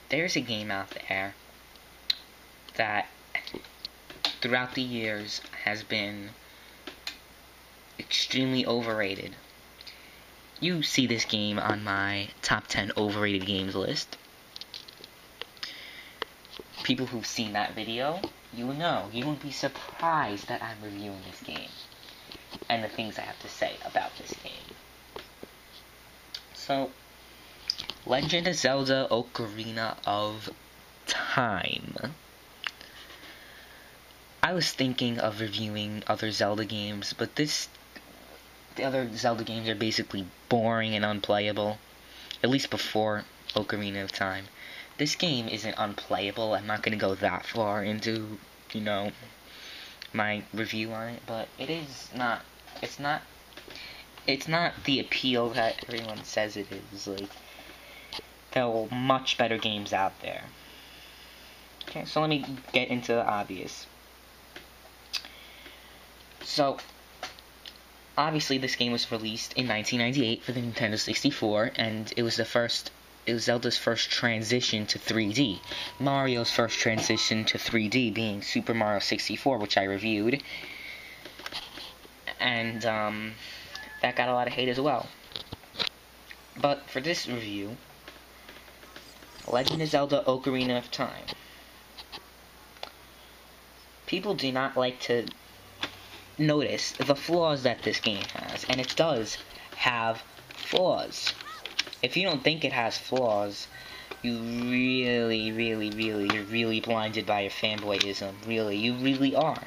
There's a game out there that throughout the years has been extremely overrated. You see this game on my top 10 overrated games list. People who've seen that video, you will know. You won't be surprised that I'm reviewing this game and the things I have to say about this game. So, Legend of Zelda Ocarina of Time. I was thinking of reviewing other Zelda games, but the other Zelda games are basically boring and unplayable. At least before Ocarina of Time. This game isn't unplayable. I'm not going to go that far into, my review on it, but it's not the appeal that everyone says it is. Like, there are much better games out there. Okay, so let me get into the obvious. So, obviously this game was released in 1998 for the Nintendo 64, and it was Zelda's first transition to 3D. Mario's first transition to 3D being Super Mario 64, which I reviewed. And, that got a lot of hate as well. But for this review, Legend of Zelda Ocarina of Time. People do not like to notice the flaws that this game has, and it does have flaws. If you don't think it has flaws, you really blinded by your fanboyism. Really, you really are.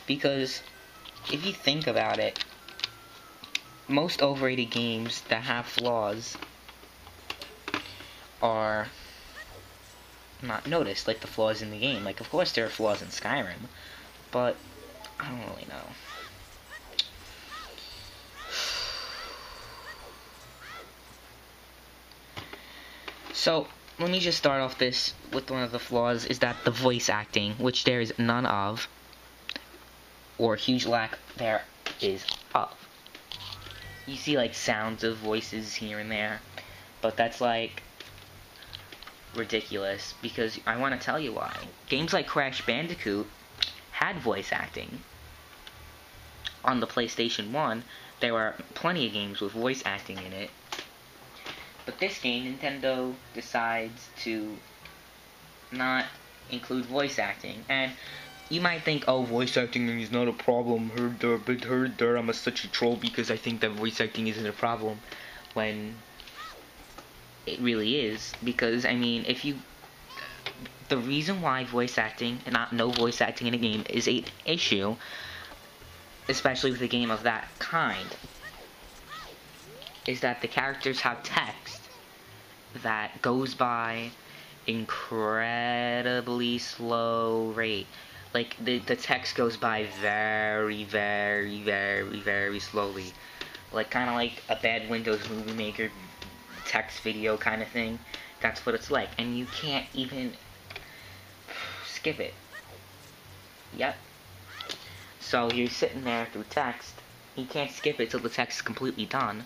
Because if you think about it, most overrated games that have flaws are not noticed, like the flaws in the game. Like, of course there are flaws in Skyrim, but I don't really know. So, let me just start off this with one of the flaws, is that the voice acting, which there is none of, or a huge lack there is of. You see, like, sounds of voices here and there, but that's, like, ridiculous, because I want to tell you why. Games like Crash Bandicoot had voice acting. On the PlayStation 1, there were plenty of games with voice acting in it. But this game, Nintendo decides to not include voice acting. And you might think, oh, voice acting is not a problem. Heard there, I'm such a troll because I think that voice acting isn't a problem. When it really is. Because, I mean, the reason why voice acting, and no voice acting in a game, is an issue, especially with a game of that kind, is that the characters have text that goes by incredibly slow rate. Like, the text goes by very slowly. Like, kind of like a bad Windows Movie Maker text video kind of thing. That's what it's like. And you can't even skip it. Yep. So you're sitting there through text. You can't skip it till the text is completely done.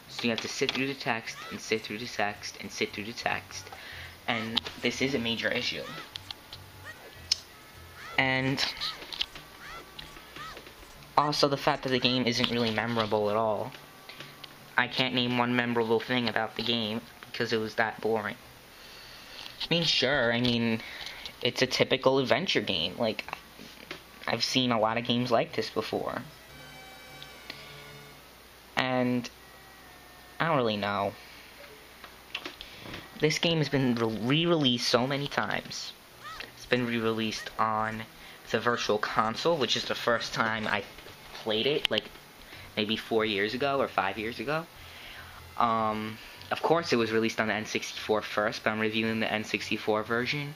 So you have to sit through the text, and sit through the text, and sit through the text. And this is a major issue. And also the fact that the game isn't really memorable at all. I can't name one memorable thing about the game because it was that boring. I mean, sure, it's a typical adventure game. Like, I've seen a lot of games like this before. And I don't really know. This game has been re-released so many times. It's been re-released on the Virtual Console, which is the first time I played it, like, maybe 4 years ago or 5 years ago. Of course it was released on the N64 first, but I'm reviewing the N64 version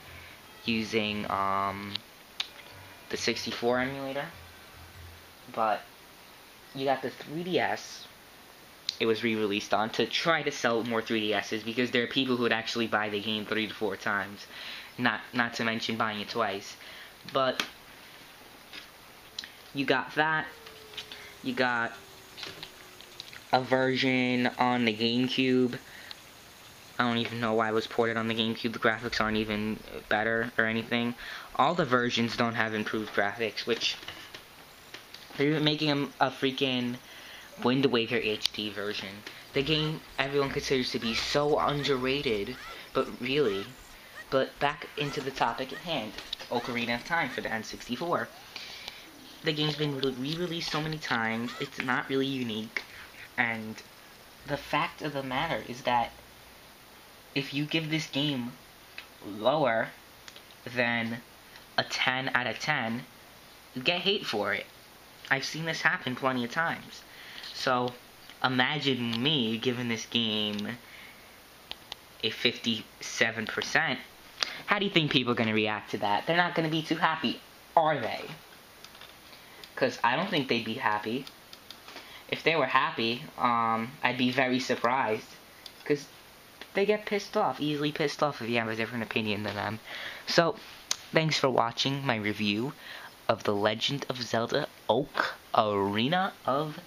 using, the 64 emulator. But you got the 3DS. It was re-released on to try to sell more 3DSs, because there are people who would actually buy the game 3 to 4 times, not to mention buying it twice. But you got that. You got a version on the GameCube I don't even know why it was ported on the GameCube. The graphics aren't even better or anything. All the versions don't have improved graphics, which they're even making a freaking Wind Waker HD version. The game everyone considers to be so underrated, but really. But back into the topic at hand, Ocarina of Time for the N64. The game's been re-released so many times, it's not really unique, and the fact of the matter is that if you give this game lower than a 10 out of 10, you get hate for it. I've seen this happen plenty of times. So, imagine me giving this game a 57%. How do you think people are going to react to that? They're not going to be too happy, are they? Because I don't think they'd be happy. If they were happy, I'd be very surprised. Because they get pissed off, easily pissed off if you have a different opinion than them. So, thanks for watching my review of The Legend of Zelda Ocarina of